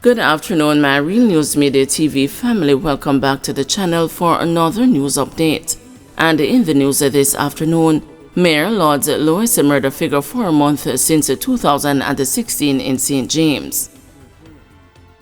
Good afternoon, my Real News Midday TV family. Welcome back to the channel for another news update. And in the news this afternoon, Mayor Lord's lowest murder figure for a month since 2016 in St. James.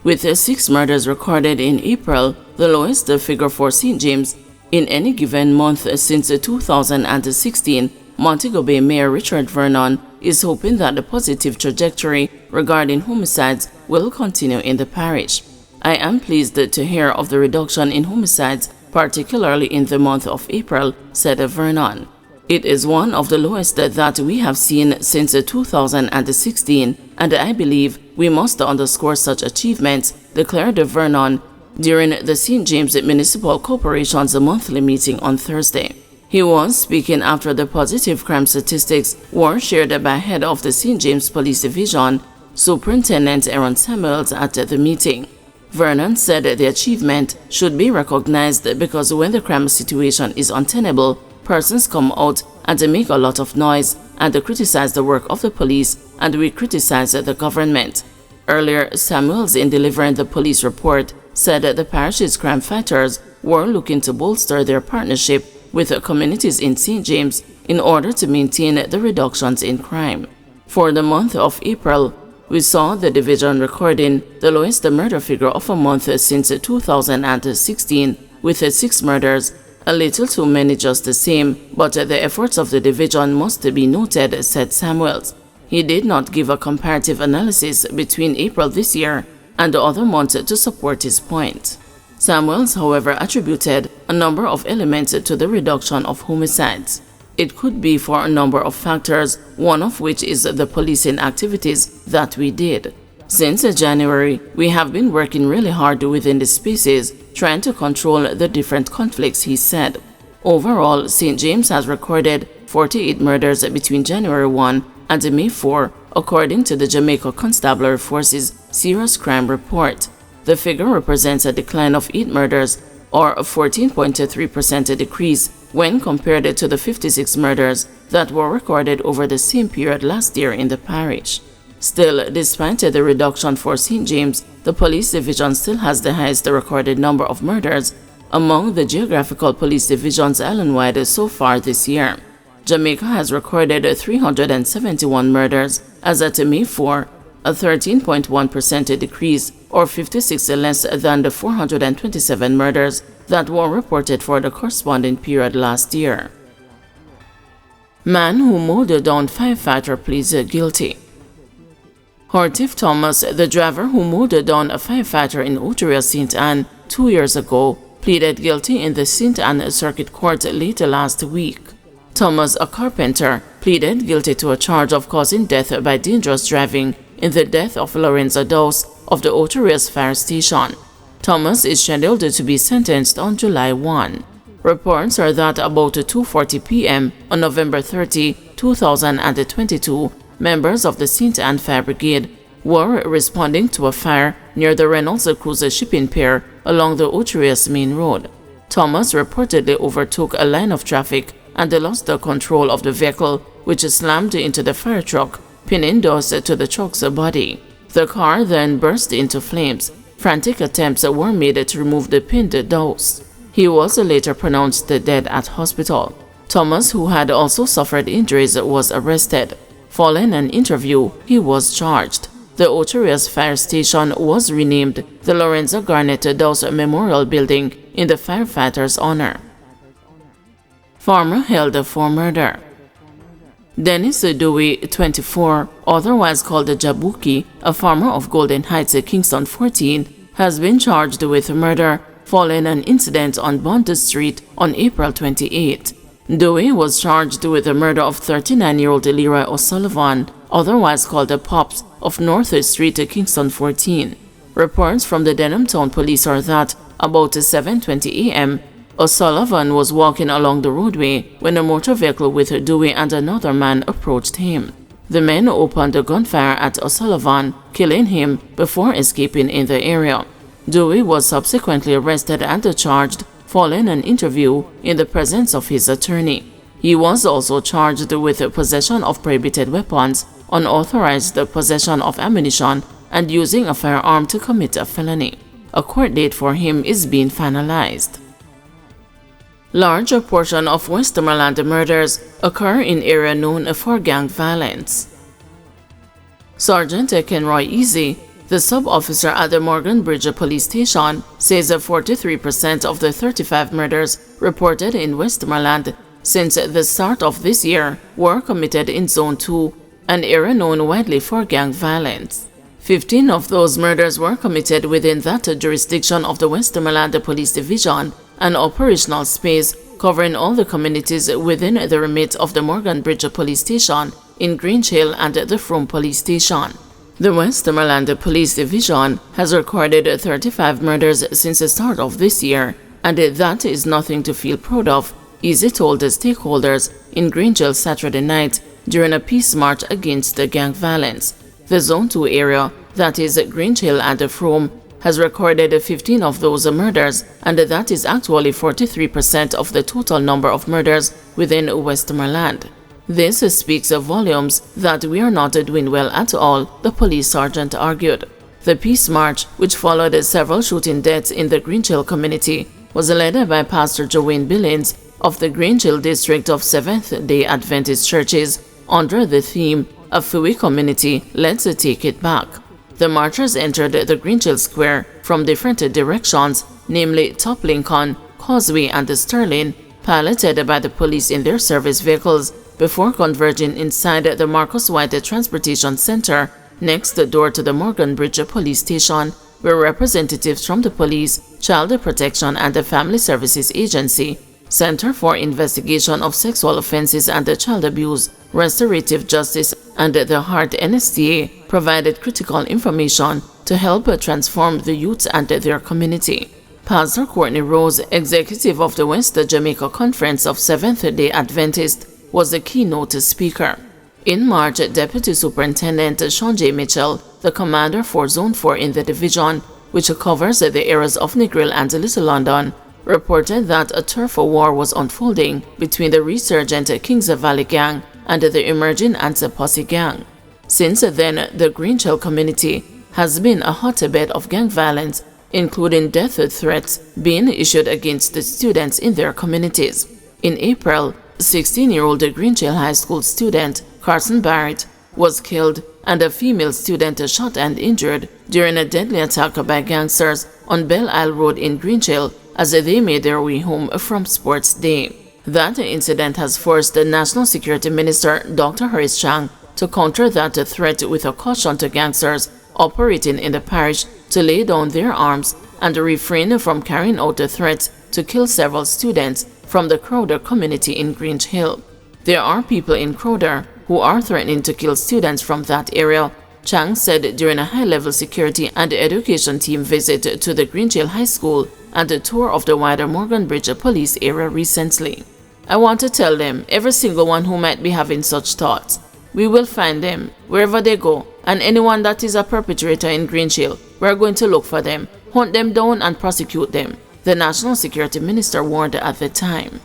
With 6 murders recorded in April, the lowest figure for St. James in any given month since 2016, Montego Bay Mayor Richard Vernon is hoping that the positive trajectory regarding homicides will continue in the parish. I am pleased to hear of the reduction in homicides, particularly in the month of April, said Vernon. It is one of the lowest that we have seen since 2016, and I believe we must underscore such achievements, declared Vernon during the St. James Municipal Corporation's monthly meeting on Thursday. He was speaking after the positive crime statistics were shared by head of the St. James Police Division, Superintendent Aaron Samuels, at the meeting. Vernon said the achievement should be recognized because when the crime situation is untenable, persons come out and make a lot of noise and criticize the work of the police, and we criticize the government. Earlier, Samuels, in delivering the police report, said the parish's crime fighters were looking to bolster their partnership with communities in St. James in order to maintain the reductions in crime. For the month of April, we saw the division recording the lowest murder figure of a month since 2016, with 6 murders, a little too many just the same, but the efforts of the division must be noted, said Samuels. He did not give a comparative analysis between April this year and the other months to support his point. Samuels, however, attributed a number of elements to the reduction of homicides. It could be for a number of factors, one of which is the policing activities that we did. Since January, we have been working really hard within the spaces, trying to control the different conflicts, he said. Overall, St. James has recorded 48 murders between January 1 and May 4, according to the Jamaica Constabulary Force's Serious Crime Report. The figure represents a decline of 8 murders, or a 14.3% decrease when compared to the 56 murders that were recorded over the same period last year in the parish. Still, despite the reduction for St. James, the police division still has the highest recorded number of murders among the geographical police divisions island-wide so far this year. Jamaica has recorded 371 murders as at May 4, a 13.1% decrease, or 56 less than the 427 murders that were reported for the corresponding period last year. Man who mowed down firefighter pleads guilty. Hortiff Thomas, the driver who mowed down a firefighter in Oteria, St. Anne 2 years ago, pleaded guilty in the St. Anne Circuit Court late last week. Thomas, a carpenter, pleaded guilty to a charge of causing death by dangerous driving in the death of Lorenzo Dawes of the Oteria's fire station. Thomas is scheduled to be sentenced on July 1. Reports are that about 2:40 p.m. on November 30, 2022, members of the St. Anne Fire Brigade were responding to a fire near the Reynolds Cruise shipping pier along the Oteria's main road. Thomas reportedly overtook a line of traffic and lost the control of the vehicle, which slammed into the fire truck, pinning Dawes to the truck's body. The car then burst into flames. Frantic attempts were made to remove the pinned Dawes. He was later pronounced dead at hospital. Thomas, who had also suffered injuries, was arrested. Following an interview, he was charged. The Oteria's fire station was renamed the Lorenzo Garnett Dawes Memorial Building in the firefighter's honor. Farmer held for murder. Dennis Dewey, 24, otherwise called Jabuki, a farmer of Golden Heights, Kingston 14, has been charged with murder following an incident on Bond Street on April 28. Dewey was charged with the murder of 39-year-old Leroy O'Sullivan, otherwise called Pops, of North Street, Kingston 14. Reports from the Denham Town Police are that about 7:20 a.m., O'Sullivan was walking along the roadway when a motor vehicle with Dewey and another man approached him. The men opened a gunfire at O'Sullivan, killing him before escaping in the area. Dewey was subsequently arrested and charged following an interview in the presence of his attorney. He was also charged with possession of prohibited weapons, unauthorized possession of ammunition, and using a firearm to commit a felony. A court date for him is being finalized. Large portion of Westmoreland murders occur in area known for gang violence. Sergeant Kenroy Easy, the sub-officer at the Morgan Bridge Police Station, says that 43% of the 35 murders reported in Westmoreland since the start of this year were committed in Zone 2, an area known widely for gang violence. 15 of those murders were committed within that jurisdiction of the Westmoreland Police Division, an operational space covering all the communities within the remit of the Morgan Bridge Police Station in Grange Hill and the Frome Police Station. The Westmoreland Police Division has recorded 35 murders since the start of this year, and that is nothing to feel proud of, Easy told the stakeholders in Grange Hill Saturday night during a peace march against the gang violence. The Zone 2 area, that is Grange Hill and Frome, has recorded 15 of those murders, and that is actually 43% of the total number of murders within Westmoreland. This speaks volumes that we are not doing well at all, the police sergeant argued. The peace march, which followed several shooting deaths in the Grange Hill community, was led by Pastor Joanne Billings of the Grange Hill district of Seventh-day Adventist churches under the theme, "A Fui Community, Let's Take It Back." The marchers entered the Grange Hill Square from different directions, namely Top Lincoln, Causeway and Sterling, piloted by the police in their service vehicles, before converging inside the Marcus White Transportation Center next door to the Morgan Bridge Police Station, where representatives from the Police, Child Protection and the Family Services Agency, Center for Investigation of Sexual Offenses and Child Abuse, Restorative Justice and the Heart NSTA provided critical information to help transform the youth and their community. Pastor Courtney Rose, executive of the West Jamaica Conference of Seventh-day Adventist, was the keynote speaker. In March, Deputy Superintendent Sean J. Mitchell, the commander for Zone 4 in the division, which covers the areas of Negril and Little London, reported that a turf war was unfolding between the resurgent Kings Valley Gang and the emerging Anse Posse Gang. Since then, the Grange Hill community has been a hotbed of gang violence, including death threats being issued against the students in their communities. In April, 16-year-old Grange Hill High School student Carson Barrett was killed and a female student shot and injured during a deadly attack by gangsters on Belle Isle Road in Grange Hill as they made their way home from sports day. That incident has forced the National Security Minister Dr. Horace Chang to counter that threat with a caution to gangsters operating in the parish to lay down their arms and refrain from carrying out the threats to kill several students from the Crowder community in Grange Hill. There are people in Crowder who are threatening to kill students from that area, Chang said during a high-level security and education team visit to the Grange Hill High School and a tour of the wider Morgan Bridge police area recently. "I want to tell them, every single one who might be having such thoughts, we will find them wherever they go, and anyone that is a perpetrator in Grange Hill, we're going to look for them, hunt them down and prosecute them," the National Security Minister warned at the time.